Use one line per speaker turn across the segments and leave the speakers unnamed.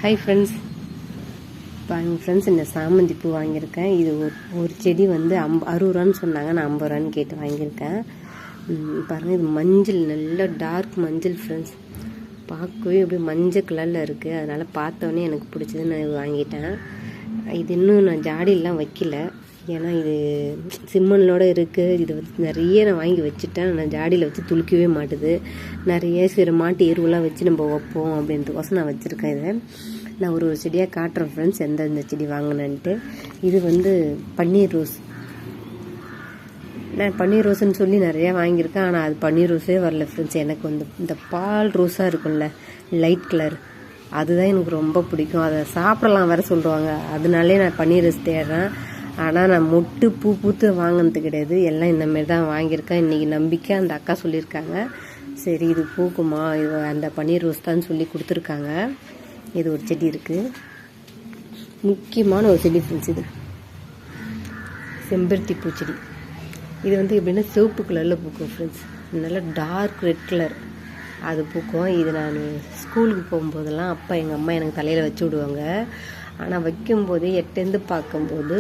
Hi friends, பாருங்க friends, இந்த சாமந்தி பூ வாங்கியிருக்கேன். இது ஒரு செடி வந்து 60 ரூபான்னு சொன்னாங்க. நான் 50 ரூபான்னு கேட்டு வாங்கியிருக்கேன். பாருங்கள், இது மஞ்சள், நல்ல டார்க் மஞ்சள் ஃப்ரெண்ட்ஸ். பார்க்கவே அப்படியே மஞ்சள் கலரில் இருக்குது. அதனால் பார்த்தோன்னே எனக்கு பிடிச்சது, நான் வாங்கிட்டேன். இது இன்னும் நான் ஜாடியெல்லாம் வைக்கல, ஏன்னா இது சிம்மனோடு இருக்குது. இது வந்து நிறைய நான் வாங்கி வச்சுட்டேன். நான் ஜாடியில் வச்சு துளிக்கவே மாட்டுது. நிறைய சிறு மாட்டு எருவெல்லாம் வச்சு நம்ம வைப்போம் அப்படின்றதுக்கோசம் நான் வச்சுருக்கேன். இதை நான் ஒரு செடியாக காட்டுறேன் ஃப்ரெண்ட்ஸ், எந்தெந்த செடி வாங்கினேன்ட்டு. இது வந்து பன்னீர் ரோஸ். நான் பன்னீர் ரோஸுன்னு சொல்லி நிறையா வாங்கியிருக்கேன், ஆனால் அது பன்னீர் ரோஸே வரல ஃப்ரெண்ட்ஸ். எனக்கு வந்து இந்த பால் ரோஸாக இருக்கும்ல, லைட் கலர், அதுதான் எனக்கு ரொம்ப பிடிக்கும். அதை சாப்பிடலாம் வர சொல்லுவாங்க, அதனாலே நான் பன்னீர் ரோஸ் தேடுறேன். ஆனால் நான் மொட்டு பூ பூத்து வாங்கினது கிடையாது, எல்லாம் இந்தமாரி தான் வாங்கியிருக்கேன். இன்றைக்கி நம்பிக்கை அந்த அக்கா சொல்லியிருக்காங்க, சரி இது பூக்குமா, இது அந்த பன்னீர் ரோஸ் தான் சொல்லி கொடுத்துருக்காங்க. இது ஒரு செடி இருக்குது, முக்கியமான ஒரு செடி ஃப்ரெண்ட்ஸ். இது செம்பருத்தி பூச்செடி. இது வந்து எப்படின்னா சிவப்பு கலரில் பூக்கும் ஃப்ரெண்ட்ஸ், நல்லா டார்க் ரெட் கலர் அது பூக்கும். இது நான் ஸ்கூலுக்கு போகும்போதெல்லாம் அப்பா எங்கள் அம்மா எனக்கு தலையில் வச்சு விடுவாங்க. ஆனால் வைக்கும்போது எட்டேருந்து பார்க்கும்போது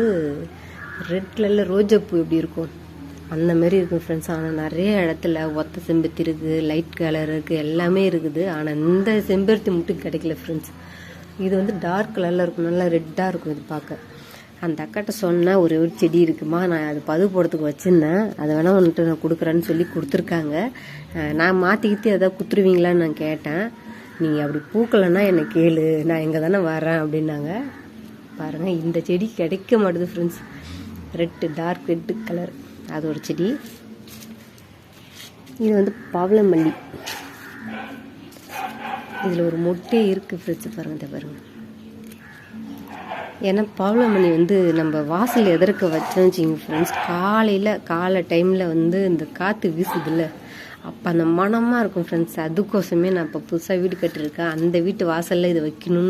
ரெட் கலரில் ரோஜாப்பூ எப்படி இருக்கும் அந்த மாதிரி இருக்கும் ஃப்ரெண்ட்ஸ். ஆனால் நிறைய இடத்துல ஒத்த செம்பருத்தி இருக்குது, லைட் கலர் இருக்குது, எல்லாமே இருக்குது. ஆனால் இந்த செம்பருத்தி மட்டும் கிடைக்கல ஃப்ரெண்ட்ஸ். இது வந்து டார்க் கலரில் இருக்கும், நல்லா ரெட்டாக இருக்கும். இது பார்க்க அந்த அக்காட்ட சொன்னால் ஒரு செடி இருக்குமா, நான் அது பது போடுறதுக்கு வச்சுருந்தேன், அதை வேணால் வந்துட்டு நான் கொடுக்குறேன்னு சொல்லி கொடுத்துருக்காங்க. நான் மாற்றிக்கிட்டு எதாவது குத்துருவீங்களான்னு நான் கேட்டேன். நீங்கள் அப்படி பூக்கலைன்னா என்னை கேளு, நான் எங்கே தானே வரேன் அப்படின்னாங்க. பாருங்கள், இந்த செடி கிடைக்க மாட்டுது ஃப்ரெண்ட்ஸ். டார்க் ரெட்டு கலர், அது ஒரு செடி. இது வந்து பவளமல்லி. இதில் ஒரு மொட்டே இருக்குது ஃப்ரெண்ட்ஸ், பாருங்கள், இதை பாருங்கள். ஏன்னா பவளமல்லி வந்து நம்ம வாசல் எதிர்க்க வச்சோன்னு வச்சிங்க ஃப்ரெண்ட்ஸ், காலை டைமில் வந்து இந்த காற்று வீசுதில்ல, அப்போ அந்த மனமாக இருக்கும் ஃப்ரெண்ட்ஸ். அதுக்கோசமே நான் இப்போ புதுசாக வீடு கட்டியிருக்கேன், அந்த வீட்டு வாசலில் இதை வைக்கணும்னு